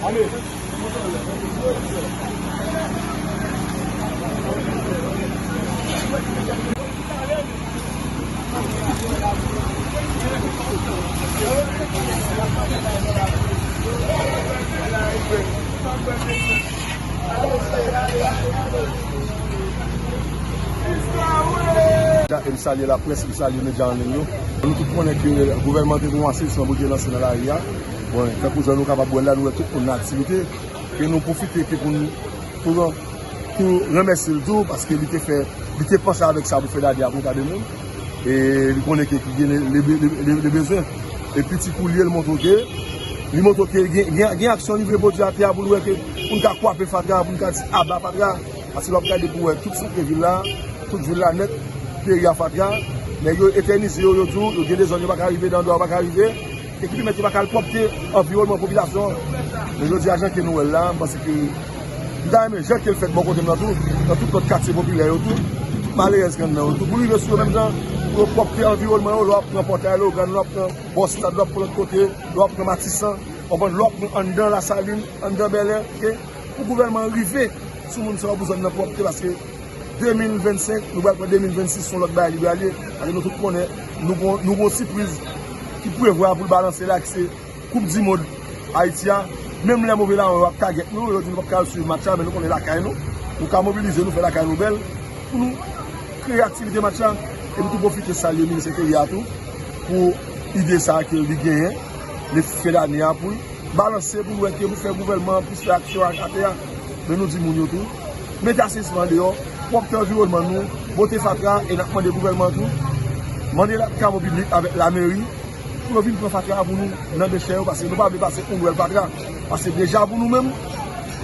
Allez. Je salue la presse, je salue les médias en ligne. Nous tous connaissons que le gouvernement a commencé sur le lancé dans la RIA. Bon, quand nous sommes capables de nous tout pour l'activité, et nous profitons pour remercier le tout parce qu'il était pensé avec ça pour faire la diable pour monde. Et il connaît qu'il y a les besoins. Et petit coup, il montre que il y a une action livrée pour dire pour nous que pour nous couper Fatra, pour nous dire ah bah Fatra, parce que nous avons découvert toute cette ville-là, toute ville-là net, pays à Fatra, mais ils ont éternisé autour, il y a des zones qui ne peuvent pas arriver, dans d'autres qui ne peuvent pas arriver, et qui ne peuvent pas porter l'environnement de la population. Mais je dis à gens que nous sommes là, parce que nous avons aimé, j'ai fait bon côté dans tout notre quartier populaire autour, malheureusement, pour nous, sur le même temps, pour porter l'environnement, on doit prendre portail, on doit prendre Boston, on doit prendre l'autre côté, on doit prendre Matissan, on doit prendre dans la saline, dans Bel Air, pour le gouvernement arriver, tout le monde sera besoin de porter parce que 2025, nous allons prendre 2026 sur l'autre bail libéralier, avec nous tous connaissons, nous avons une surprise qui pourrait voir pour balancer l'accès, Coupe du Monde haïtien, même les mauvais là, on va taguer nous, on va pas sur le match, mais nous connaissons la caille, nous allons mobiliser, nous faire la caille nouvelle, pour nous créer activité match. Et nous profitons de ça, le ministère pour l'idée ça que nous gagnons, les faits d'année pour balancer, pour faire gouvernement, pour faire action à terre. Mais nous disons tout. Mettez assistance dehors, porter l'environnement nous, voter Fatra et nous demandons le gouvernement tout. Demander la carte publique avec la mairie pour nous venir prendre Fatra pour nous dans des chers parce que nous ne pouvons pas passer une nouvelle Fatra. Parce que déjà pour nous-mêmes,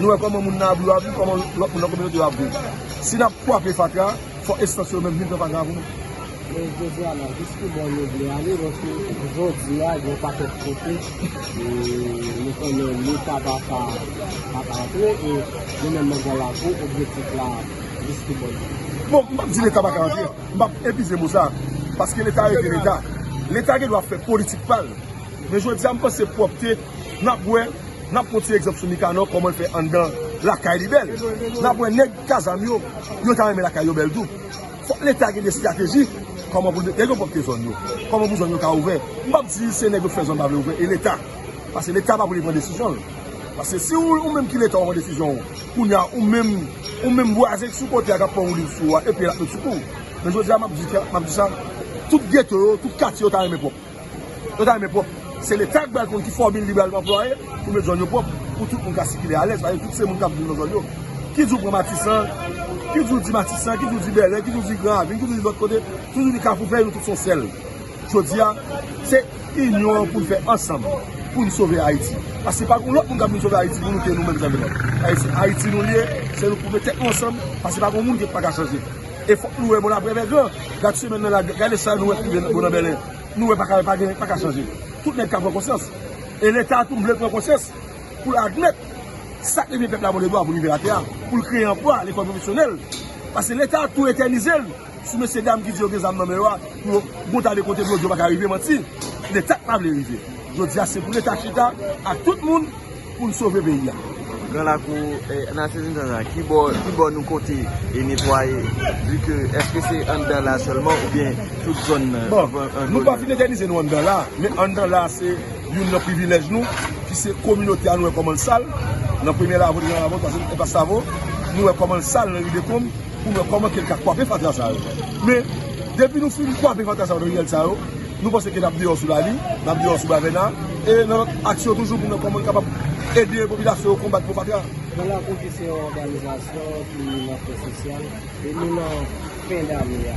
nous sommes comme nous avons vu, comme la communauté a vu. Si nous n'avons pas Fatra, il faut extension même venir prendre Fatra pour nous. Je dis alors, jusqu'où bon nous voulons aller, donc aujourd'hui, il n'y a pas de côté, nous connaissons l'État va rentrer et nous-mêmes dans la voie, objectif là, jusqu'où bon. Bon, je dis l'État va rentrer, je vais épuiser ça, parce que l'État est l'État. L'État doit faire politique pâle. Mais je dis, je pense que c'est pour opter, nous avons un exemple sur Nicanor, comment il fait en dedans la caille belle. Nous avons un nègre Casamio, nous avons la caille belle tout. L'État a des stratégies. Comment vous porter zone, comment vous avez ouvert. Je ne dis pas si c'est nègre fait zone ouvert et l'État. Parce que l'État va vous prendre des décisions. Parce que si vous même qui l'État prend des décisions, ou même voisin sous côté à prendre une sous et puis la petite secours. Mais je dis à ça, tout ghetto, tout quartier, vous avez propre. C'est l'État qui forme libéralement employé pour mettre zone propre, pour tout le monde qui est à l'aise, parce que tous ces gens qui ont dans zone. Qui dit pour Matissan, qui dit Matissan, qui dit Bel Air, qui dit Grand Avenue, qui dit de l'autre côté, tout dit Carrefour Vert, nous tous sont seuls. Je dis, c'est union pour le faire ensemble, pour nous sauver Haïti. Parce que c'est pas l'autre monde qui nous sauver Haïti, pour nous nous-mêmes. Haïti nous lié, c'est nous pour mettre ensemble, parce que c'est pas le monde qui ne peut pas changer. Et il faut que nous ayons la première grande. Regardez ça, nous avons Bel Air. Nous ne pouvons pas changer. Tout le monde prend conscience. Et l'État a tout le monde prend conscience pour admettre. Ça que les peuples ont le droit pour libérer la terre, pour créer un emploi, l'école professionnelle. Parce que l'État a tout éternisé. Si M. Dame qui dit que les âmes pour monter des côtés de l'autre, il va arriver, l'État n'a pas arrivé. Je dis c'est pour l'État chita à tout le monde pour nous sauver le pays. Dans la cour, dans ces instants-là, qui va nous côté et nettoyer, vu que est-ce que c'est en dedans là seulement ou bien toute zone? Bon, nous ne pouvons pas éterniser nous en dedans là, mais en dedans là, c'est un privilège nous, qui c'est la communauté à nous comme le salle. Dans le premier là, parce que ça vaut, nous comme le salle dans l'idée comme, pour nous comment quelqu'un croit faire ça. Mais depuis nous finissons quoi faire ça dans l'idée ça, nous pensons que nous avons dit sur la ligne, nous avons dit sur Bavena, et notre action toujours pour nous comment capable aider la population à combattre pour Fatra. Dans la compétition organisation qui est notre sociale, et nous avons fin d'année,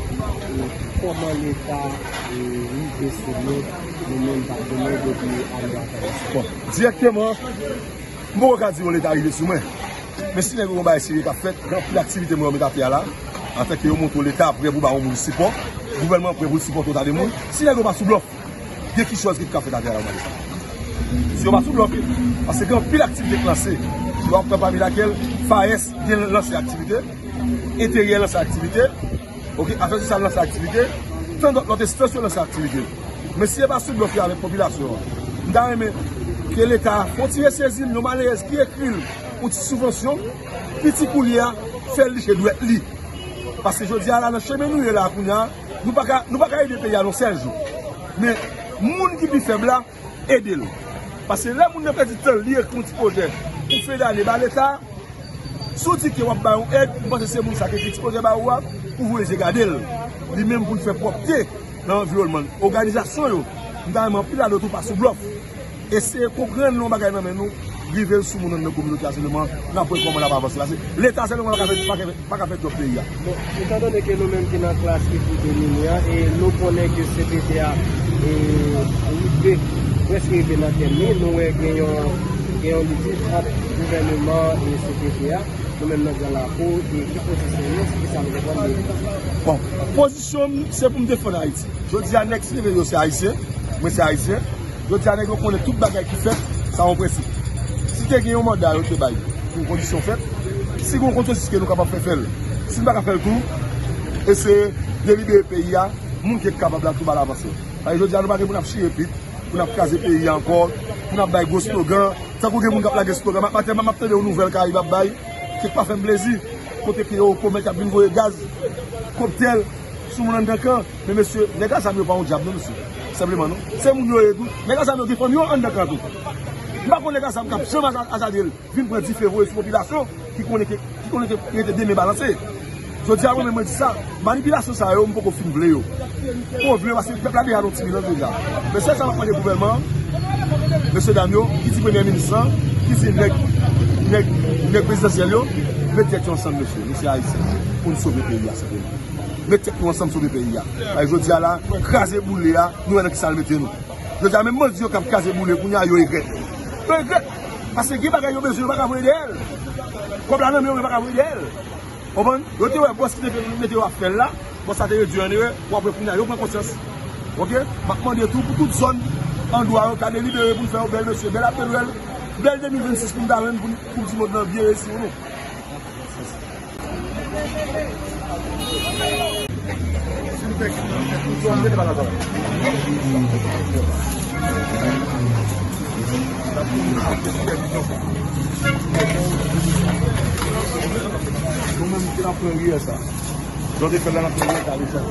comment l'État est sur nous-mêmes par donner depuis l'année. Bon, directement, je ne peux pas dire que l'État arrivé sur moi. Mais si nous avons essayé de faire l'activité que nous avons fait là, en fait, nous montrons l'État prêt pour nous support, le gouvernement prêt pour supporter tout le monde. Si nous n'avons pas sous bloc, il y a quelque chose qui peut faire la terre. Si on va sous bloc, parce que quand il y a une activité classée, nous avons parmi laquelle FAES vient lancer l'activité, Intérieur lance l'activité, affaire sociale lance l'activité, tant d'autres institutions lance l'activité. Mais si on va sous bloquer avec la population, nous avons que l'État faut tirer saisir nos malaises qui écrivent une subvention, petit coulier, fait le chez doit li. Parce que je dis à la chemin nous là, nous pas aider pays à nos 16 jours. Mais moun qui est faible là, aidez-le. Parce que là, moun n'a pas dit temps lire un petit projet pour faire d'aller dans l'État. Surtout que vous avez une aide, vous pensez que c'est moun ça qui fait petit projet pour vous les regarder. Lui-même pour faire propreté dans l'environnement. Organisation, nous avons pris là de tout par sous bloc. Et c'est pour grand nom bagay nan men nous vivre sous mon dans communauté seulement n'a pas comment la avancer là l'état seulement pas faire d'autres pays. Bon, étant donné que nous-mêmes qui dans classe qui pour dominer et nous connaissons que CPTA est presque dans terminé, nous gagnons litige entre gouvernement et CPTA, nous-mêmes dans la cour et qui positionne ce qui ça veut dire. Bon, position c'est pour me défendre Haïti. Je dis à Nex c'est haïtien, moi c'est haïtien. Je dis à Nex qu'on est tout bagay qui fait ça en principe. Si tu as un mandat, tu as une condition faite. Si on compte ce que nous sommes capables de faire, si nous ne pouvons pas faire le tout, et c'est de libérer le pays, les gens qui sont capables de tout avancer. Je dis à nous ne pouvons pas chier vite, pour nous caser le pays encore, pour nous faire des slogans. Tant que nous avons des slogans, je vais faire des nouvelles qui arrivent, qui ne pas faire plaisir. Côté qui est pour mettre un gaz, cocktail, sous mon camp. Mais monsieur, les gars, ça ne veut pas un diable, monsieur. Simplement, non. C'est mon et tout. Les gars, ça ne veut pas un camp. Je ne sais pas les gars, ça me capte. Je viens prendre 10 février sur la population qui connaît qui était débalancé. Je dis à moi, je dis ça. Manipulation, ça, on ne peut pas filmer. On veut, parce que le peuple a déjà un petit million déjà. Mais ça va prendre le gouvernement, M. Damio, qui dit Premier ministre, qui dit le présidentiel, mettez-vous ensemble, monsieur Haïtien, pour nous sauver le pays. Mettez-vous ensemble sur le pays. Je dis à la, craser boulé, nous allons qui ça le mettre nous. Je dis à même moi, je dis que craser boulé, pour nous, il y a regret. Parce que qui n'a pas besoin de avoir d'elle. Comme la nomme, il n'a pas avoir d'elle. Vous comprenez? Vous avez un boss qui mettez à faire là, bon, ça te réduit en erreur, pour après, vous prendre conscience. Ok? Je demande tout pour toute zone, en droit, on a délibéré pour faire un bel monsieur, bel appel, bel 2026 pour nous donner pour tout le monde bien ici. Nous-mêmes, c'est la première, ça. Donc, il fait la première, ça.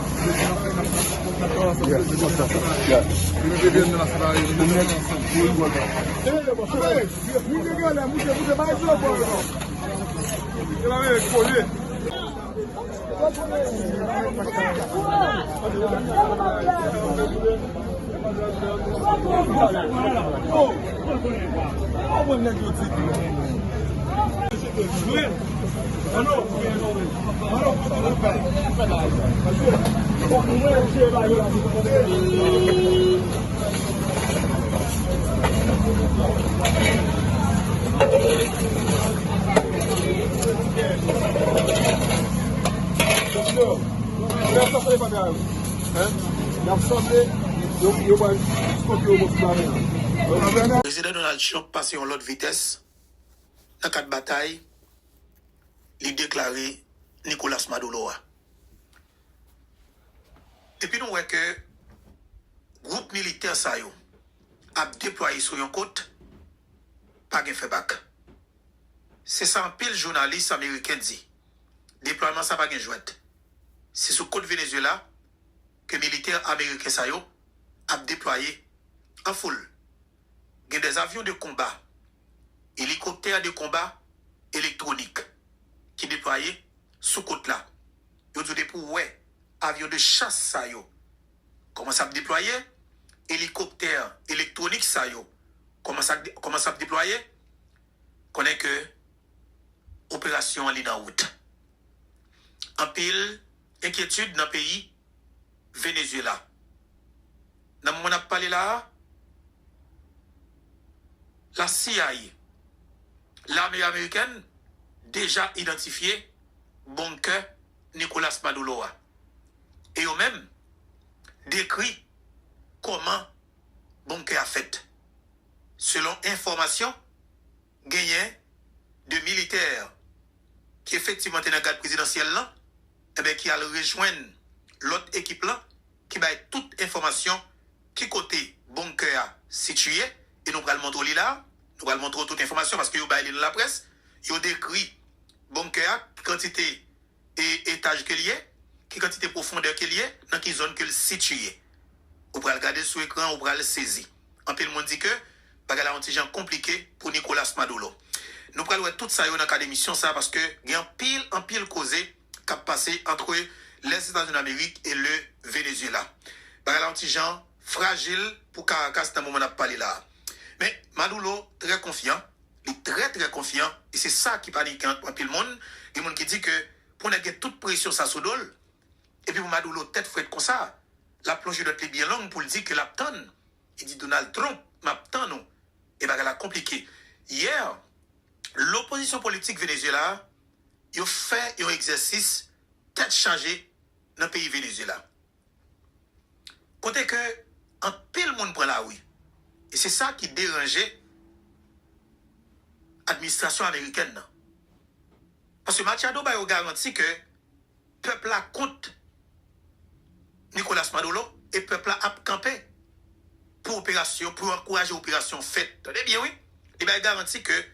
Le président Donald Trump passe en l'autre vitesse. Dans quatre batailles, il déclaré Nicolas Maduro. Et puis nous voyons que le groupe militaire a déployé sur une côte, pas de feedback. C'est ça un pile journaliste américain dit. Déploiement ça pas de jouet. C'est sur côte Venezuela que les militaires américains a déployé en foule. Il y a des avions de combat, hélicoptères de combat électroniques qui déployaient sous côte là. Ils ont dit pour ouais, avions de chasse ça yo. Comment ça déployer? Hélicoptères électroniques ça yo. Comment ça déployer? Connaît que opération en ligne en route. En pile inquiétude dans le pays Venezuela. Dans mon a parlé là, la CIA, l'armée américaine, déjà identifié bunker Nicolas Maduro. Et eux-mêmes décrit comment bunker a fait. Selon information, gagné de militaires qui effectivement étaient dans le cadre présidentiel là, et bien qui a rejoindre l'autre équipe là, qui va toute information qui côté bunker situé et nous allons le montrer là, nous allons montrer toute information parce que vous avez dans la presse, vous décrit bunker, quantité et étage qu'il y a, qui quantité profondeur qu'il y a, dans quelle zone qu'il situé. Vous pouvez regarder sur l'écran, vous pouvez le saisir. En plus, le monde dit que bagala un petit gens compliqué pour Nicolas Maduro. Nous allons voir tout ça dans le d'émission ça parce que il y a un pile causé qui a passé entre les États-Unis d'Amérique et le Venezuela. Bagala un petit gens fragile pour Caracas dans le moment où on a parlé là. Mais Maduro très confiant, il est très très confiant et c'est ça qui panique pour le monde. Il y a des gens qui disent que pour n'a toute pression ça sous dol et puis pour Maduro tête frette comme ça, la plongée de bien longue pour le dire que la tonne. Il dit Donald Trump m'attend non. Et bien, elle a compliqué. Hier, l'opposition politique Venezuela, il a fait un exercice tête changée dans le pays Venezuela. Côté que, un pile monde prend la oui. Et c'est ça qui dérangeait l'administration américaine. Parce que Machado a garanti que le peuple a compte Nicolas Maduro et le peuple a campé pour opération, pour encourager l'opération faite. Attendez bien, oui. Et bien, il garantit que le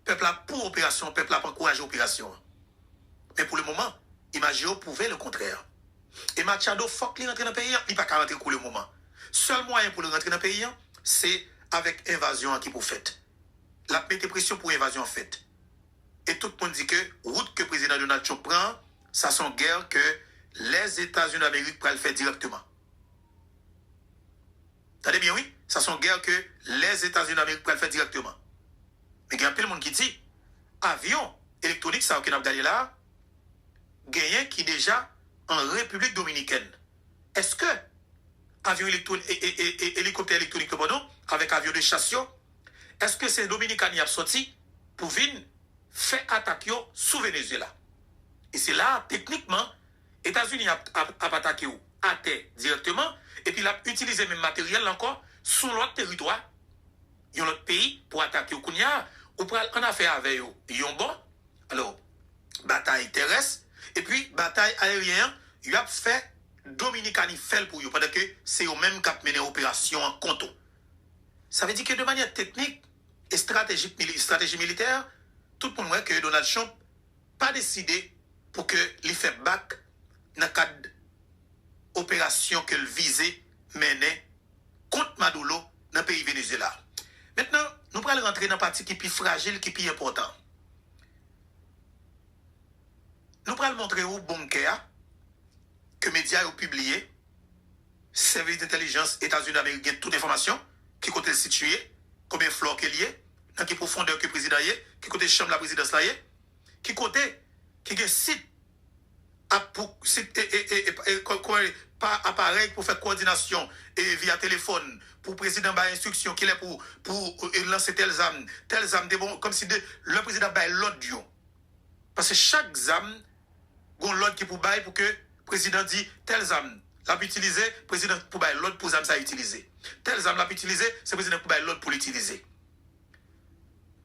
peuple a pour opération, le peuple a pour encourager l'opération. Mais pour le moment, Imagio pouvait le contraire. Et Machado, faut qu'il rentre dans le pays, il n'a pas qu'à rentrer pour le moment. Seul moyen pour le rentrer dans le pays, c'est avec invasion qui pour fait. La mettre pression pour invasion faite. Et tout le monde dit que route que le président Donald Trump prend, ça sont guerre que les États-Unis d'Amérique pourraient le faire directement. Attendez bien, oui? Ça sont guerre que les États-Unis d'Amérique pourraient le faire directement. Mais il y a un peu de monde qui dit, avion électronique, ça, qu'on a gagné là, gagné qui déjà en République dominicaine. Est-ce que avion électronique et hélicoptère électronique, pardon, avec avion de chasse, est-ce que c'est Dominicains qui a sorti pour venir faire attaquer sous Venezuela? Et c'est là, techniquement, États-Unis a attaqué à terre directement, et puis il a utilisé même matériel encore sur l'autre territoire, il y a l'autre pays pour attaquer au Kounia, ou pour en affaire avec eux. Bon, alors, bataille terrestre, et puis bataille aérienne, il a fait Dominicains fait pour eux, parce que c'est eux même qui ont mené l'opération en compte. Ça veut dire que de manière technique et stratégie militaire, tout le monde voit que Donald Trump n'a pas décidé pour que les fait back dans le cadre d'opération que le visait mener contre Maduro dans le pays Venezuela. Maintenant, nous allons rentrer dans la partie qui est plus fragile, qui est plus important. Nous allons montrer où Bunker, que les médias ont publié, service d'intelligence États-Unis d'Amérique, toute information, qui côté situé, combien de fleurs qu'il y a, dans quelle profondeur que le président y est, qui côté chambre de la présidence là y est, qui côté, qui est site, pas appareil pour faire coordination et via téléphone, pour le président par instruction qu'il est pour lancer telles âmes, bon, comme si le président baille l'autre. Parce que chaque zame, il y a l'autre qui pour bailler pour que le président dit telles âmes. L'a utilisé, le président pour bailler l'autre pour zame ça utiliser. Telles âmes l'a utilisé, c'est le président pour bailler l'autre pour l'utiliser.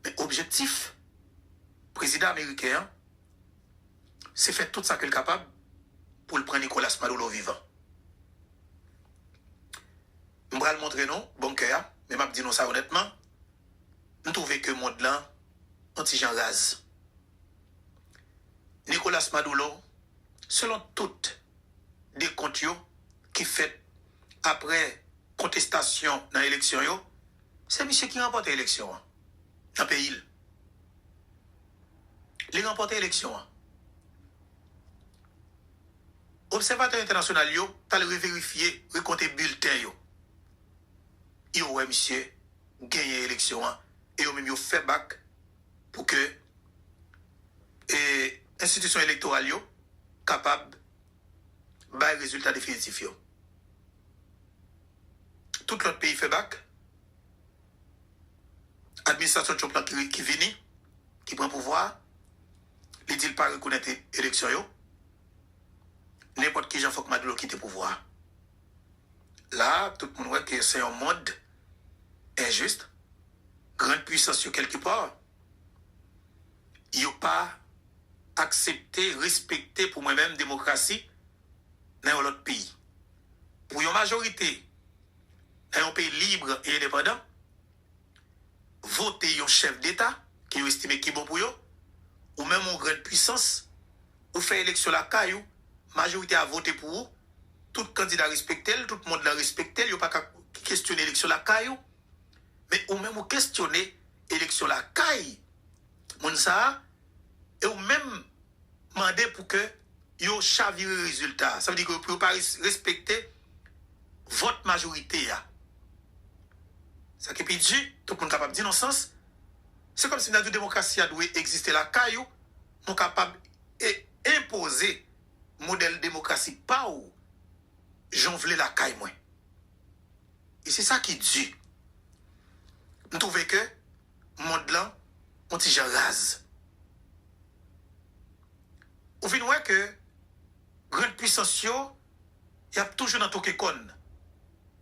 Mais objectif, président américain, c'est faire tout ça qu'il est capable pour le prendre Nicolas Maduro vivant. Je vais le montrer non, bon cœur, mais je vais dire ça honnêtement. Je trouve que le monde là, anti-Jean rase. Nicolas Maduro, selon toutes les comptes qui fait après contestation dans l'élection, c'est monsieur qui remporte l'élection dans le pays. Il remporte l'élection. Observateur international, tu as vérifié, recompter bulletin. Il ouais, monsieur, gagné l'élection. Et au même fait back pour que l'institution électorale capable de résultat définitif. Tout l'autre pays fait back. Administration Trump qui vient, qui prend pouvoir, il dit pas reconnaître l'élection. N'importe qui Jean-Foc Maduro quitte le pouvoir. Là, tout le monde voit que c'est un monde injuste, grande puissance sur quelque part. Il n'y a pas accepté, respecté pour moi-même démocratie dans l'autre pays. Pour une majorité dans un pays libre et indépendant, voter un chef d'État qui est estimé qui est bon pour eux, ou même une grande puissance, ou faire élection la caillou, majorité a voté pour vous, tout candidat respecté, tout le monde l'a respecté, il n'y a pas qu'à questionner l'élection la caillou, mais ou même ou questionner l'élection la caille, mon ça, et ou même demander pour que yo chavire le résultat. Ça veut dire que vous ne pouvez pas respecter votre majorité. Ça qui est dit, tout le monde est capable de dire dans ce sens. C'est comme si la démocratie a dû exister la caillou, nous capable d'imposer modèle démocratie pas où j'en voulais la caille moi. Et c'est ça qui dit. Nous trouvons que le monde là, on petit gens rase. Ou vient voir que grande puissance yo, il y a toujours dans tout con.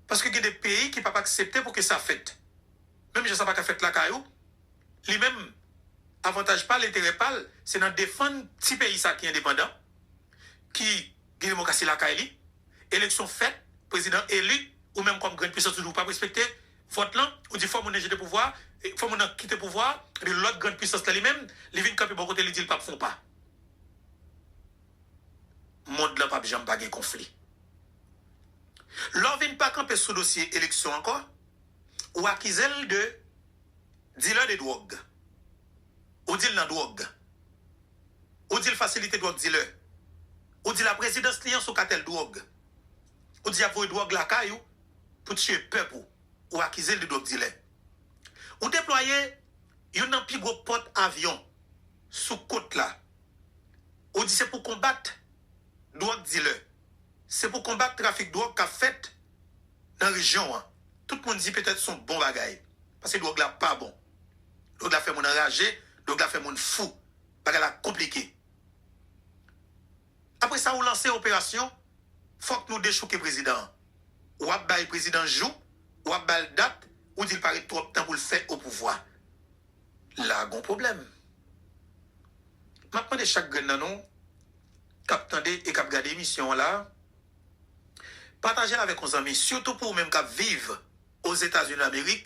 Parce que il y a des pays qui ne peuvent pas accepter pour que ça fait. Même si ça pas fait la caillou, les mêmes avantage pas l'intérêt pas, c'est dans défendre petit pays ça qui est indépendant, qui a démocratie la caillou, élection faite, président élu, ou même comme grande puissance toujours pas respecter vote là, ou dit faut mon jeter pouvoir, faut mon quitter pouvoir, de l'autre grande puissance là lui-même, les vinn camper bon côté les dit pas font pas. Monde là pas jamais pas de conflit. L'on vient pas camper sous dossier élection encore, ou acquisel de dealer de drogue, ou deal dans drogue, ou deal facilité drogue dealer, ou dit la présidence client sous cartel drogue, ou dit avoir drogue la caillou pour tuer peuple, ou acquisel de drogue dealer. Ou déployer un plus gros porte avion sous côte là, ou dit c'est pour combattre drogue dealer. C'est pour combattre le trafic de drogue qu'a fait dans la région. Hein. Tout le monde dit peut-être son bon bagaille. Parce que drogue là pas bon. Drogue là fait mon enragé, drogue là fait mon fou. Bagaille là compliqué. Après ça, vous lancez l'opération, faut que nous déchouquions le président. Ou abbaye le président joue, ou abbaye date, ou dit paraît trop de temps pour le faire au pouvoir. Là, il y a un problème. Maintenant, chaque grain non, cap tendez et cap garder l'émission là. Partagez avec nos amis, surtout pour même qui vivent aux États-Unis d'Amérique,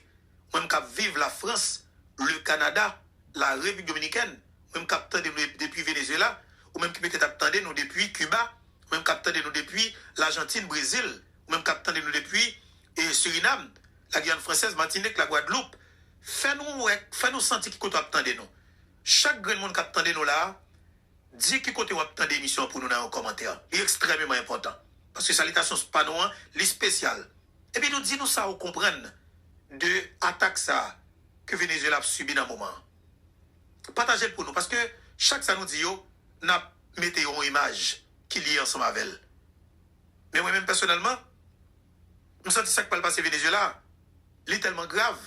même qui vivent la France, le Canada, la République dominicaine, même qui attendent depuis Venezuela, ou même qui peut-être attendent nous depuis Cuba, même qui attendent nous depuis l'Argentine, Brésil, ou même qui attendent nous depuis Suriname, la Guyane française, Martinique, la Guadeloupe. Fais-nous sentir qui côté attendez nous. Chaque grand monde qui attendez nous là, dis qui côté attendez l'émission pour nous dans un commentaire. C'est extrêmement important. Parce que salutation pas nous, les spéciales. Et puis nous disons ça, vous comprenez, de l'attaque ça que Venezuela a subi dans le moment. Partagez pour nous, parce que chaque ça nous dit, nous mettons une image qui lie ensemble avec elle. Mais moi-même personnellement, je sens que ça qui peut passer Venezuela, il est tellement grave,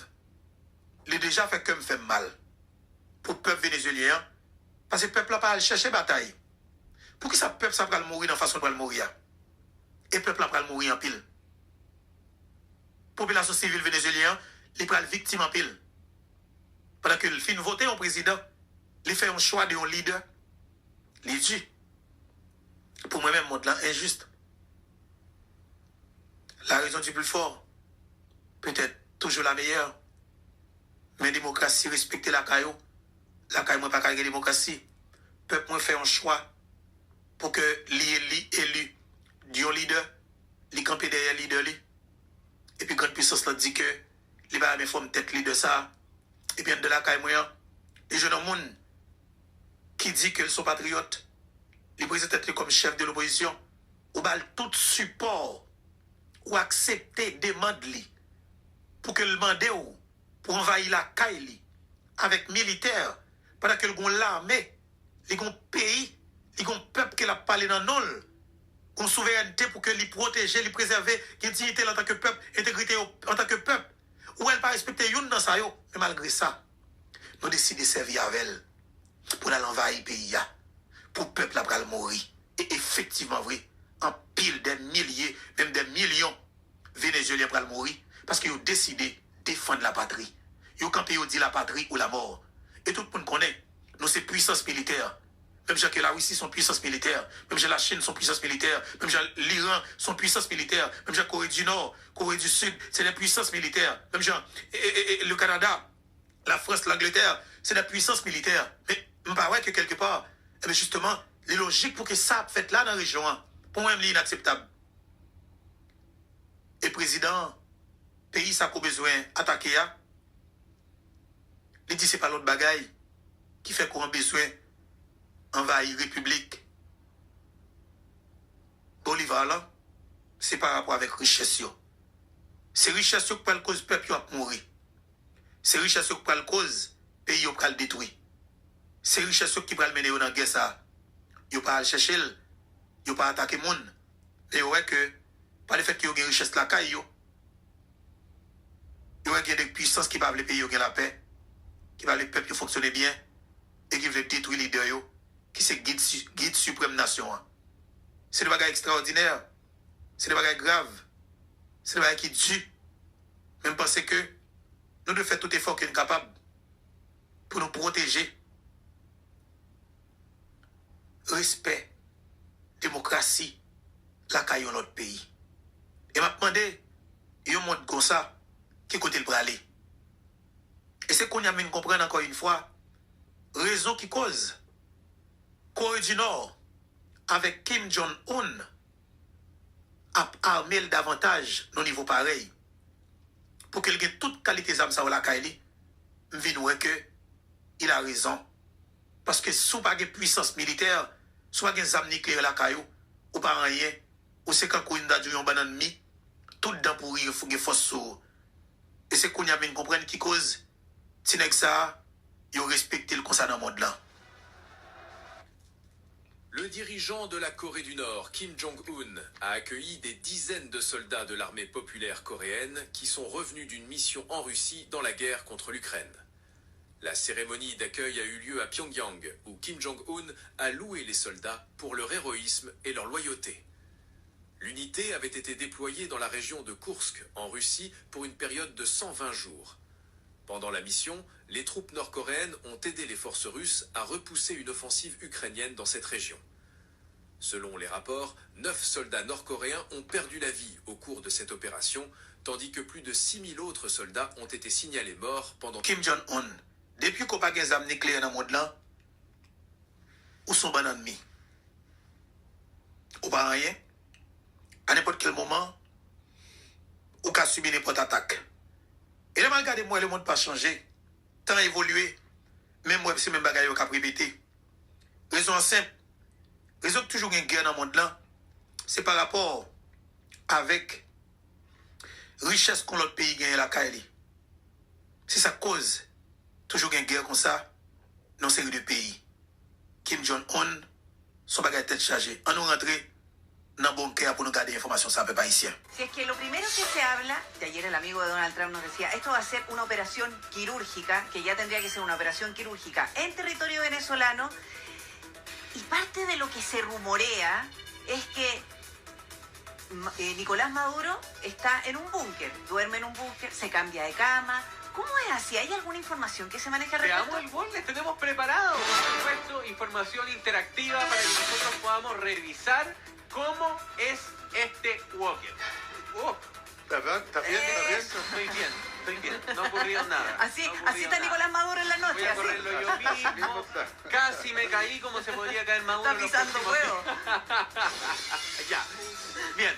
il est déjà fait que me fait mal pour le peuple vénézuélien, parce que le peuple n'a pas à chercher bataille. Pour qui ça peuple ça va mourir dans la façon de mourir? Et le peuple va mourir en pile. Population civile vénézuélienne, il va victime en pile. Pendant que le fin voter un président, il fait un choix de un leader, il dit, pour moi-même, monde là injuste. La raison du plus fort, peut-être toujours la meilleure, mais démocratie, respecter la caillou moi pas carrément démocratie. Peuple moi fait un choix pour que l'élu du leader, les camper derrière le leader, et puis grande puissance là dit que les va me forme tête leader ça, et puis de la caille moi, les jeunes monde qui dit qu'ils sont patriotes, les présentent comme chef de l'opposition, ou bal tout support ou accepter demande li pour que le mandé ou pour envahir la caille avec militaire pendant que le l'armée, les pays, les peuple qui a parlé dans nous, une souveraineté pour que les protéger, les préserver, qui dignité en tant que peuple, intégrité en tant que peuple. Ou elle pas respecter une dans ça, mais malgré ça, nous décidons de servir avec elle pour aller envahir le pays, pour le peuple après mourir. Et effectivement, vrai, en pile des milliers, même des millions Vénézuéliens pour mourir, parce qu'ils ont décidé de défendre la patrie. Ils ont campé, ils ont dit la patrie ou la mort. Et tout le monde connaît, nous c'est puissance militaire. Même que la Russie son puissance militaire, même que la Chine son puissance militaire, même que l'Iran son puissance militaire, même que Corée du Nord, Corée du Sud, c'est des puissances militaires. Même que le Canada, la France, l'Angleterre, c'est des puissances militaires. Mais je me paraît que quelque part, eh bien justement, les logiques pour que ça fait là dans la région, pour moi, c'est inacceptable. Et président, pays ça a besoin d'attaquer, il dit c'est pas l'autre bagaille qui fait qu'on a besoin envahir République. Bolivar là, c'est par rapport avec richesse. C'est richesse qui peut cause peuple à mourir. C'est richesse qui peut cause pays à détruire. C'est richesse qui peut mener dans la guerre ça. Yo pas chercher, yo pas attaquer monde. Et ouais que par le fait que yo une richesse la caille yo a des puissances qui peuvent les pays la paix, qui peuvent les peuples fonctionner bien et qui veulent détruire les leaders qui c'est guide suprême nation. C'est des bagages extraordinaires, c'est des bagages graves, c'est des bagages qui tuent. Même parce que nous devons faire tout effort qu'on est capable pour nous protéger. Respect, démocratie, la caille dans notre pays. Et m'a demandé, il y a un monde comme ça qui côté le braler. Et c'est qu'on y a mis comprendre encore une fois, raison qui cause. Corée du Nord, avec Kim Jong-un, a armé davantage au niveau pareil. Pour qu'il ait toute qualité d'âme ça ou la Kaili, m'vin que il a raison. Parce que si vous n'avez pas de puissance militaire, si vous n'avez pas de armes nucléaires la Kaili, ou pas rien, ou c'est quand vous avez un banane mi, tout dans pour y faire force sur. Et c'est qu'on y a bien comprendre qui cause, si n'est que ça, ils ont respecté le conseil dans le monde là. Le dirigeant de la Corée du Nord, Kim Jong-un, a accueilli des dizaines de soldats de l'armée populaire coréenne qui sont revenus d'une mission en Russie dans la guerre contre l'Ukraine. La cérémonie d'accueil a eu lieu à Pyongyang, où Kim Jong-un a loué les soldats pour leur héroïsme et leur loyauté. L'unité avait été déployée dans la région de Koursk, en Russie, pour une période de 120 jours. Pendant la mission, les troupes nord-coréennes ont aidé les forces russes à repousser une offensive ukrainienne dans cette région. Selon les rapports, 9 soldats nord-coréens ont perdu la vie au cours de cette opération, tandis que plus de 6000 autres soldats ont été signalés morts pendant... Kim Jong-un, depuis qu'on n'a pas des armes nucléaires dans le monde là, où sont les ennemis? Ou pas rien? À n'importe quel moment, ou qu'à subir n'importe attaque. Et là, regardez moi, le monde pas changé. Tant évolué. Même moi, c'est même bagaille qui a répété. Raison simple. Raison que toujours une guerre dans le monde là, c'est par rapport avec richesse qu'on l'autre pays gagne la Kaili. C'est sa cause. Toujours une guerre comme ça, dans série de pays. Kim Jong-un, son bagage tête chargée. On nous rentrer dans le bunker pour nous garder l'information, ça ne peut pas ici. Si es que lo primero que se habla, de ayer el amigo de Donald Trump nos decía, esto va a ser una operación quirúrgica, que ya tendría que ser una operación quirúrgica en territorio venezolano, y parte de lo que se rumorea es que Nicolás Maduro está en un búnker, duerme en un búnker, se cambia de cama. ¿Cómo es así? ¿Hay alguna información que se maneja al respecto? Veamos el bol, les tenemos preparado, por supuesto, información interactiva para que nosotros podamos revisar cómo es este walker. ¿Está bien? Estoy bien, no ha ocurrido nada. Así, no ha ocurrido así está nada. Nicolás Maduro en la noche. Voy a así. correrlo yo mismo. Casi me caí como se podría caer Maduro. Está pisando huevo. Ya. Bien.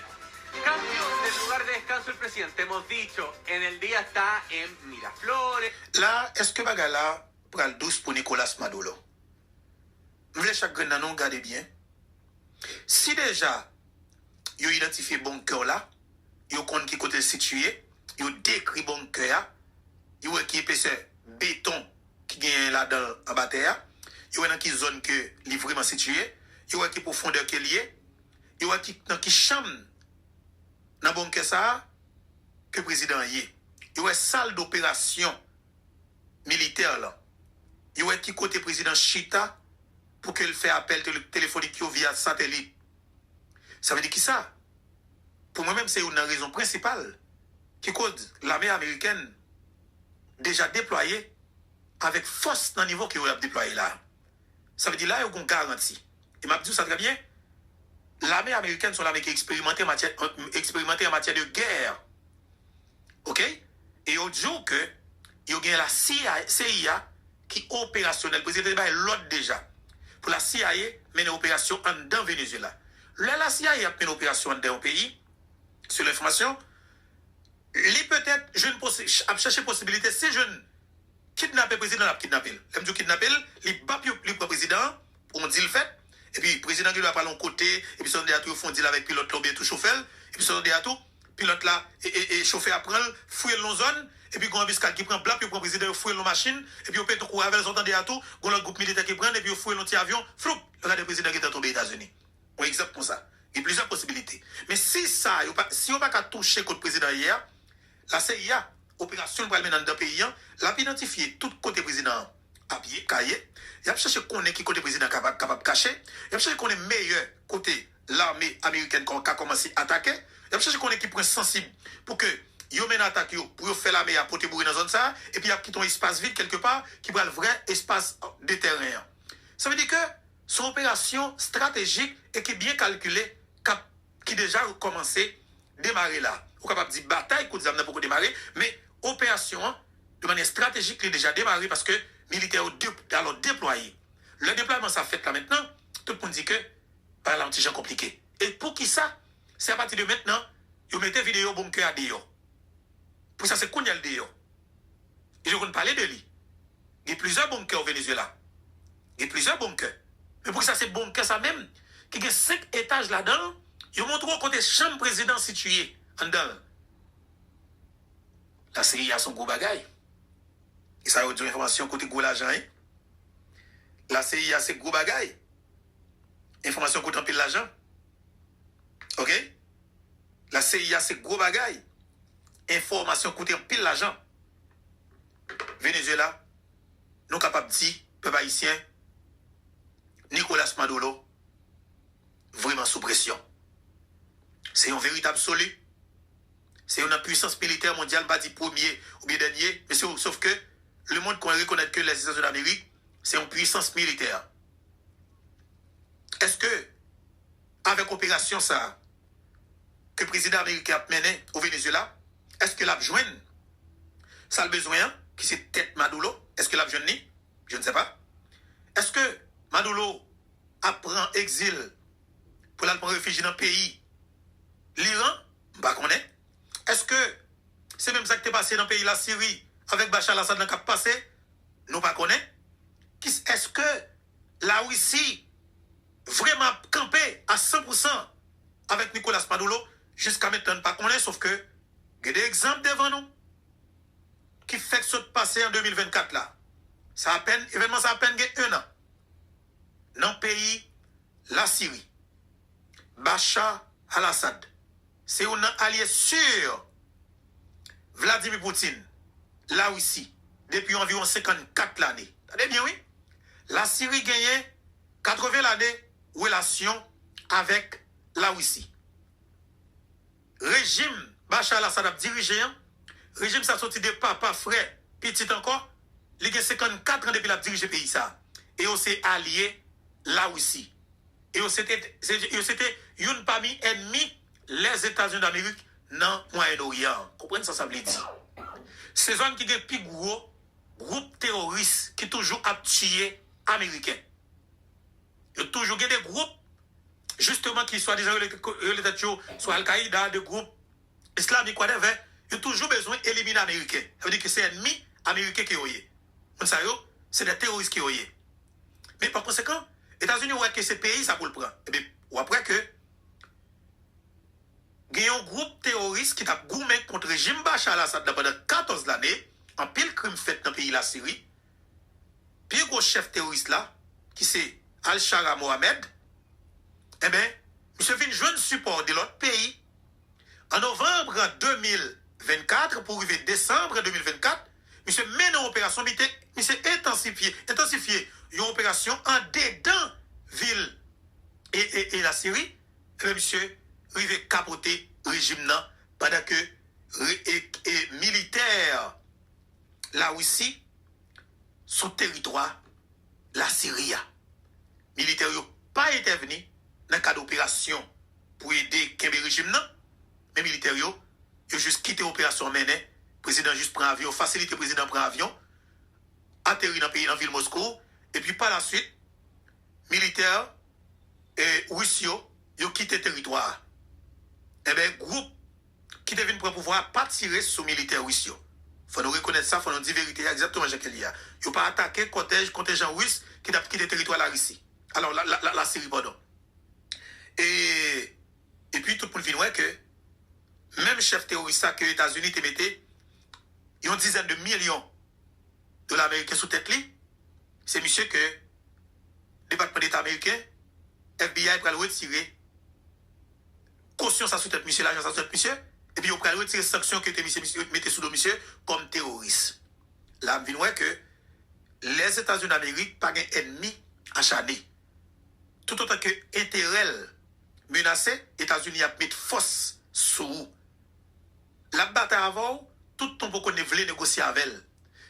Cambio del lugar de descanso el presidente. Hemos dicho, en el día está en Miraflores. Là, est-ce que bagay là pral douce pour Nicolas Maduro? Vous voulez chaque grain nous regardez bien. Si déjà, vous identifiez bunker là, vous connaissez qui côté situé, vous décrit bunker, vous équipez ce béton qui gagne là dans en bataille, vous dans qui zone que li vraiment situé, vous qui profondeur qui lié, vous qui dans qui chambre dans bunker ça que président y est. Vous salle d'opération militaire là. Vous qui côté président Chita pour qu'il fait appel téléphonique via satellite. Ça veut dire qui ça? Pour moi-même, c'est une raison principale qui cause l'armée américaine déjà déployée avec force dans le niveau qu'il a déployé là. Ça veut dire là, il y a une garantie. Et m'a dit ça très bien. L'armée américaine sont l'armée qui est expérimentée en matière de guerre. OK? Et au jour que il y a la CIA qui est opérationnelle. Le président a l'autre déjà. Pour la CIA, mener une opération en dans Venezuela. Là, la CIA a mené une opération dans un pays, sur l'information, les peut-être, je ne chercher possibilité, ces jeunes kidnapper le président, kidnapper. L'aime du kidnapper, les bap le président, on dit le fait, et puis le président qui va parler en côté, et puis son déatou font deal avec pilote là, bien tout chauffeur, et puis son déatou, pilote là, et chauffeur apprend, fouille dans zone, et puis quand un biscal qui prend blanc, puis le président fouille dans machine, et puis on peut tout courir avec son déatou, quand le groupe militaire qui prend, et puis on fouille dans petit avion, flou, regardez le président qui est tombé aux États-Unis. On exemple pour ça. Il y a plusieurs possibilités. Mais si ça, si on n'a pas touché contre le président hier, la CIA, opération pour aller dans le pays, l'a identifié tout côté président habillé, caillé. Il a cherché qu'on est qui côté président capable de cacher. Il a cherché qu'on est meilleur côté l'armée américaine qui a commencé à attaquer. Il a cherché qu'on est qui point sensible pour que yo mène attaque pour faire l'armée à porter bourré dans la zone ça et puis il y a quitté un espace vide quelque part qui prend le vrai espace de terrain. Ça veut dire que son opération stratégique et qui est bien calculée qui déjà commencé à démarrer là. On est capable de dire bataille qu'on a beaucoup démarrer, mais opération de manière stratégique est déjà démarré parce que militaires ont déployé. Le déploiement ça fait là maintenant, tout le monde dit que par là un petit gens compliqué. Et pour qui ça? C'est à partir de maintenant, vous mettez vidéo bunker à dehors. Pour ça c'est qu'on y a le dehors. Et je vais parler de lui. Il y a plusieurs bunkers au Venezuela. Il y a plusieurs bunkers. Mais pour ça c'est bunker ça même qui a 5 étages là-dedans. Ils montrent au côté chambre président situé en dedans. La CIA a son gros bagaille. Et ça a eu information côté gros l'argent. Hein? La CIA c'est gros bagaille. Information côté en pile l'argent. OK? La CIA c'est gros bagaille. Information côté en pile l'argent. Venezuela, nous capables de dire, peuple haïtien, Nicolas Maduro, vraiment sous pression. C'est un véritable absolu. C'est une puissance militaire mondiale, pas dit premier ou bien dernier, mais sauf que le monde qu'on reconnaît que les États-Unis d'Amérique, c'est une puissance militaire. Est-ce que, avec l'opération ça, que le président américain a mené au Venezuela, est-ce que l'a besoin? Ça a le besoin, qui c'est tête Maduro? Est-ce que l'a besoin? Je ne sais pas. Est-ce que Maduro apprend exil pour aller prendre réfugié dans le pays? L'Iran, bah qu'on est. Est-ce que c'est même ça qui est passé dans le pays de la Syrie avec Bachar al-Assad qui a passé? Nous pas connaît. Est-ce que la Russie vraiment campé à 100% avec Nicolas Maduro jusqu'à maintenant pas connaît, sauf que il y a des exemples devant nous qui fait que ça passé en 2024 là. Ça a peine, événement ça a peine un an. Dans le pays, la Syrie, Bachar al-Assad, c'est un allié sûr Vladimir Poutine, la Russie, depuis environ 54 années. Vous bien, oui? La Syrie gagne 80 années relation avec la Russie. Régime Bachar al-Assad a dirigé, régime ça sorti de papa, frère, petit encore, il a 54 ans depuis la dirigé le pays ça. Et on s'est allié la Russie. Et c'était une parmi ennemis les États-Unis d'Amérique dans le Moyen-Orient. Comprenez ça, ça veut dire. C'est zone qui est plus gros groupe terroriste qui toujours a tué Américains. Il y a toujours des groupes, justement, qui soit déjà soit Al-Qaïda, des groupes islamiques, whatever, il y a toujours besoin d'éliminer les Américains. Ça veut dire que c'est ennemi américain qui est. C'est des terroristes qui est. Mais par conséquent, les États-Unis voient que ce pays, ça pour le prendre. Et bien, ou après que, il y a un groupe terroriste qui a gourmé contre le régime Bachar al-Assad pendant 14 années, en pile crime fait dans le pays de la Syrie. Puis, le chef terroriste là, qui c'est Al-Shara Mohamed, eh bien, M. vient jouer un support de l'autre pays. En novembre 2024, pour arriver décembre 2024, M. mène une opération militaire, M. intensifié une opération en dedans ville et la Syrie, et bien, M. arrivé capoter le régime là, pendant que militaire la Russie, son territoire, la Syrie. militaires n'ont pas intervenu dans le cadre d'opération pour aider le régime, non. Mais les militaires ont juste quitté l'opération menée. Le président juste prend avion, facilité le président prend avion, atterri dans le pays, dans la ville Moscou, et puis par la suite, militaires et Russes ont quitté le territoire. Eh bien, groupe qui devine prendre pouvoir pas tirer sur militaires russes. Il faut nous reconnaître ça, il faut nous dire la vérité exactement ce qu'il y a. Ils n'ont pas attaqué le contingent russe qui a quitté le territoire de la Russie. Alors, la Syrie, pardon. Et puis, tout le monde vient que même chef terroriste que les États-Unis te mettaient, ils ont une dizaine de millions de dollars américains sous tête li. C'est monsieur que le département d'État américain, FBI, va le retirer. Caution ça sous tête monsieur, l'agence ça sous tête monsieur. Et puis, on va retirer les sanctions que monsieur mettez sous le monsieur comme terroriste. Là, on voit que les États-Unis d'Amérique pas un ennemi acharné. Tout autant que intérêt menacé, les États-Unis a mis force sous. La bataille avant, tout le monde peut négocier avec elle.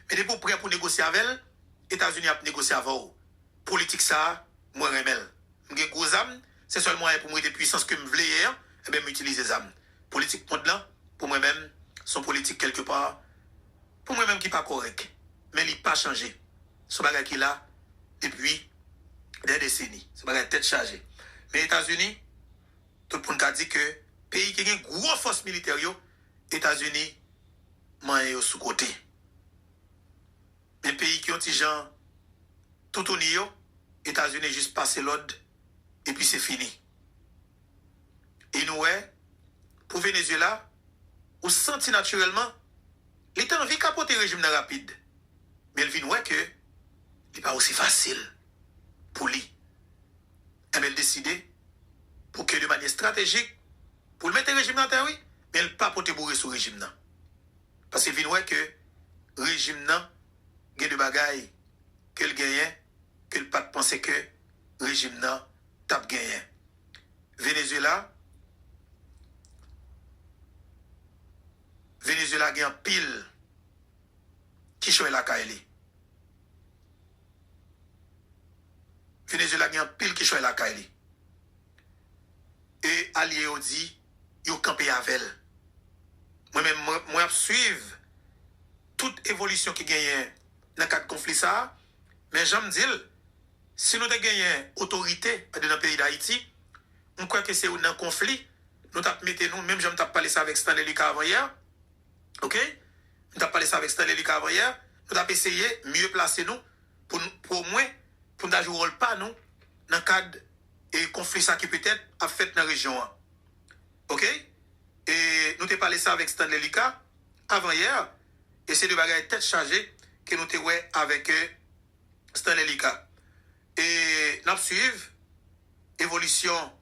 Mais dès pour prêt pour négocier avec elle, les États-Unis a négocié avant. Politique ça, moi remel. M'gé gros âme, c'est seulement pour moi des puissances que me voulais hier, et bien m'utiliser les âmes. Politique monde là, pour moi-même, son politique quelque part, pour moi-même qui pas correct. Mais il pas changé. Ce bagage qui là depuis des décennies. Ce bagage tête chargée. Mais les États-Unis, tout le monde a dit que pays qui a une grosse force militaire, États-Unis, man sous côté. Mais pays qui ont des gens tout au niveau, États-Unis juste passer l'ordre et puis c'est fini. Et nous, pour Venezuela, on senti naturellement, il était envie de capoter le régime rapide. Mais il vient que il n'est pas aussi facile pour lui. Et elle a décidé pour que de manière stratégique, pour le mettre le régime dans terre, oui, mais elle n'a pas porté bourré sur le régime. Parce qu'il vient que le régime il y a des bagailles qu'elle gagne, qu'elle pas penser que le régime tape gagné. Venezuela gagne un pile qui choisit la Kaili. Venezuela gagne un pile qui choisit la Kaili. Et allié ont dit, ils ont campé avec elle. Moi-même, moi, je suis toute évolution qui gagne dans le cadre de conflit ça, mais j'aime dire, si nous avons gagné autorité dans le pays d'Haïti, on croit que c'est un conflit, nous avons même j'aime parler ça avec Stanley Lucas avant hier, ok? Nous avons parlé ça avec Stanley Lucas avant hier, nous avons essayé mieux placer nous, pour au moins, pour nous jouer rôle pas nous, dans le cadre et conflit ça qui peut-être a fait dans la région. Ok? Et nous avons parlé ça avec Stanley Lucas avant hier, et c'est de bagages tête chargée que nous avons avec Stanley Lucas. Et nous suivons évolution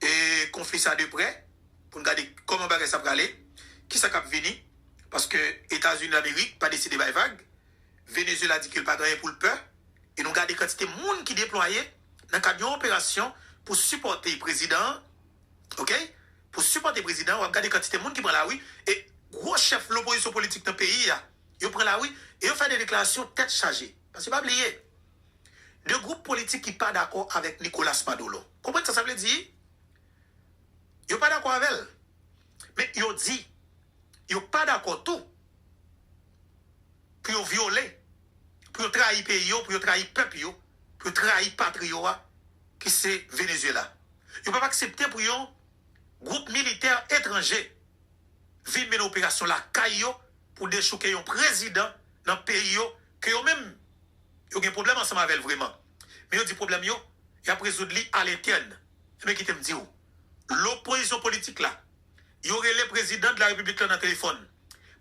et conflit ça de près pour nous regarder comment bagage ça va aller, qui ça va venir, parce que États-Unis d'Amérique pas décidé by vague, Venezuela dit qu'il pas gagné pour le peuple, et nous regardons quantité de monde qui déployé dans le cadre d'une opération pour supporter le président, ok? Pour supporter le président, on regarde quantité de monde qui prend la rue, et gros chef de l'opposition politique dans le pays, ils prennent la rue, et ils font des déclarations tête chargée. Parce que pas oublier, deux groupes politiques qui ne sont pas d'accord avec Nicolas Maduro. Comprenez ce que ça veut dire? Ils ne sont pas d'accord avec elle. Mais ils ont dit, ils ne sont pas d'accord tout. Pour violer, pour trahir le pays, pour trahir le peuple, pour trahir le patria, qui c'est Venezuela. Ils ne peuvent pas accepter pour un groupe militaire étranger venir mener l'opération la caillou pour déchouquer un président dans le pays que eux-mêmes, ils ont un problème ensemble avec elle vraiment. Mais ils ont dit problème, ils ont résoudre à l'interne. Mais qui te me dit où? L'opposition politique là, ils auraient le président de la République là dans le téléphone.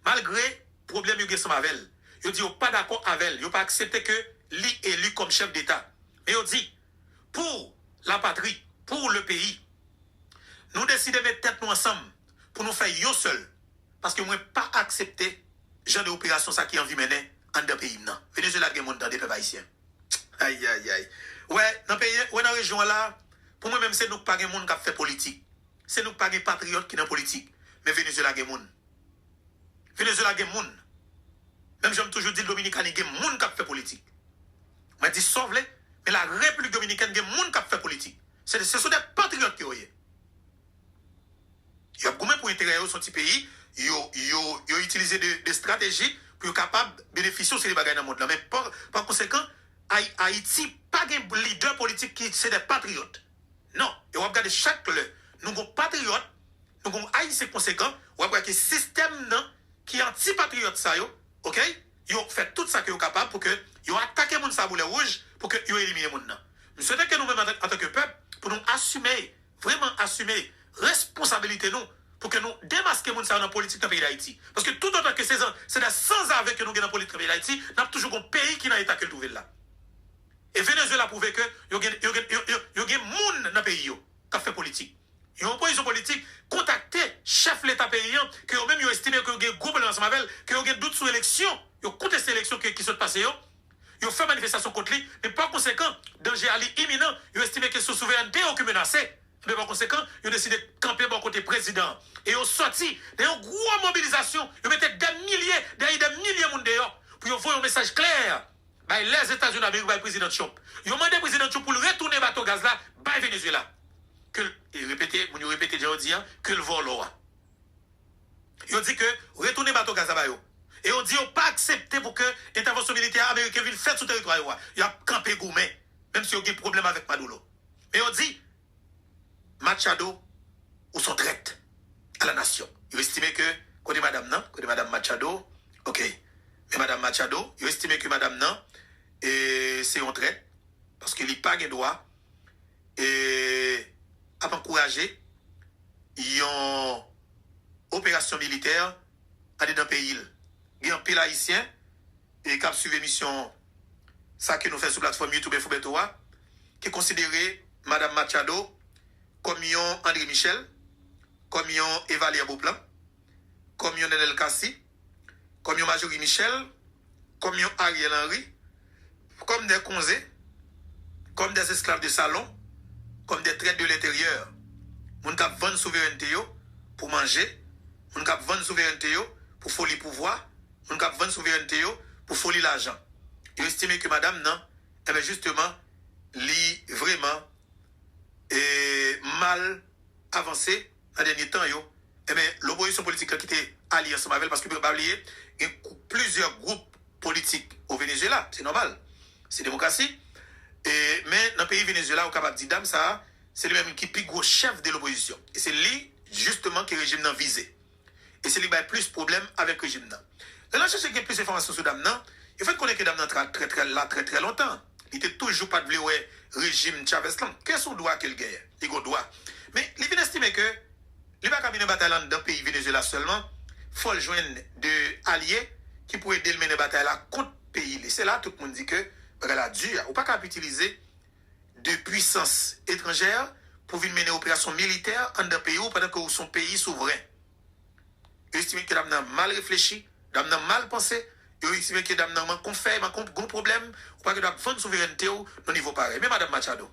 Malgré le problème qu'ils ont ensemble avec elle. Ils ont dit qu'ils ne sont pas d'accord avec elle. Ils n'ont pas accepté que lui élu comme chef d'État. Mais ils ont dit, pour la patrie, pour le pays, nous décidons de mettre tête nous ensemble pour nous faire yo seul. Parce que nous n'avons pas accepté ce genre d'opération qui a envie de mener en deux pays. Venezuela a des gens dans des peuples haïtiens. Aïe, aïe, aïe. Ouais, dans la région là, pour moi-même, c'est nous pas des gens qui fait politique. C'est nous pas des patriotes qui sont politique. Mais Venezuela a des gens. Venezuela a des gens. Même j'aime toujours dire Dominicain, il y a des gens qui fait politique. Je dis, sauve-les, Mais la République dominicaine, il y a des gens qui fait politique. Ce sont des patriotes qui ont eu. Ils ont gommé pour intégrer son petit pays. Ils ont utilisé des stratégies pour être capables de bénéficier de ces bagages dans le monde. Mais par conséquent, Haïti pas de leader politique qui c'est des patriotes. Non. Et on va regarder chaque lieu. Nous sommes patriotes, nous sommes haïtiens conséquents. On va regarder que le système qui est anti-patriote, ça, ok? Ils ont fait tout ça qu'ils sont capables pour que ils ont attaqué les gens boulet rouge pour que ils ont éliminé les gens. Nous souhaitons que nous-mêmes, en tant que peuple, pour nous assumer, vraiment assumer responsabilité nous, pour que nous démasquions les gens dans la politique dans le pays d'Haïti. Parce que tout autant que c'est des sans-avec que nous avons dans la politique dans le pays d'Haïti, nous avons toujours un pays qui n'a pas été trouvé là. Et Venezuela a prouvé que il y a des gens dans le pays qui ont fait politique. Ils ont opposition politique contacté chef de l'État paysan que eux-mêmes ils ont estimé que il y a un groupe ensemble avec que il y a doute sur l'élection, ils ont contesté l'élection qui s'est passée, ils ont fait manifestation contre lui, mais par conséquent, danger imminent, ils ont estimé que sa souveraineté est menacée. Mais par conséquent, ils ont décidé de camper bon côté président. Et ils ont sorti d'une grosse mobilisation, ils mettaient des milliers de monde dehors pour envoyer un message clair. Les États-Unis d'Amérique, le président Trump. Ils ont demandé au président Trump pour retourner le bateau gaz là, par Venezuela. Que, et répétez, aujourd'hui, que le vol là. Ils ont dit que retourner le bateau gaz là. Et on dit qu'ils n'ont pas accepté pour que l'intervention militaire américaine vienne faire sur le territoire. Il y a campé gourmet, même si il y a des problèmes avec Maduro. Mais on dit, Machado, ou son traite à la nation. Ils ont estimé que, côté Madame Machado, ok. Mais Madame Machado, ils ont estimé que Madame non, et c'est un traite, parce qu'il n'y a pas de droit, et à encourager, ils ont opération militaire dans le pays. Il y a un pile haïtien, et qui a suivi mission, ça que nous faisons sur la plateforme YouTube et Foubetoa, qui est considéré Madame Machado comme yon André Michel, comme yon Evalia Beauplan, comme yon Nenel Kassi, comme yon Majorie Michel, comme yon Ariel Henry, comme des conzés, comme des esclaves de salon, comme des traites de l'intérieur. Moun kap vendre souveraineté pour manger, moun kap vendre souveraineté pour folie pouvoir, moun kap vendre souveraineté pour folie l'argent. Ils estiment que madame non, eh bien justement, li vraiment mal avancé dans les derniers temps eh bien l'opposition politique qui était alliée ensemble avec parce que vous ne pouvez pas oublier, il y a plusieurs groupes politiques au Venezuela, c'est normal, c'est démocratie. Mais dans le pays Venezuela, au capable de dire ça, c'est le même qui est le plus gros chef de l'opposition. Et c'est lui, justement, qui est le régime n'a visé. Et c'est lui qui a plus de problèmes avec le régime. Là, je cherche qu'il y a plus d'informations sur Damnan. Il faut connaître que Damnan très longtemps. Il n'était toujours pas de régime Chavez. Qu'est-ce qu'on doit qu'il gagne? Il doit. Mais il vient estimer que il va pas mener bataille dans le pays Venezuela seulement. Il faut le joindre de alliés qui pourraient aider le mener bataille là contre le pays. Et c'est là tout le monde dit que la dure, ou pas qu'à utiliser de puissance étrangère pour venir mener opération militaire en un pays pendant que son pays souverain. Ils estiment que l'homme mal réfléchi, l'homme mal pensé, ils estiment que l'homme a un problème, ou pas que l'homme a une souveraineté au niveau pareil. Mais Madame Machado.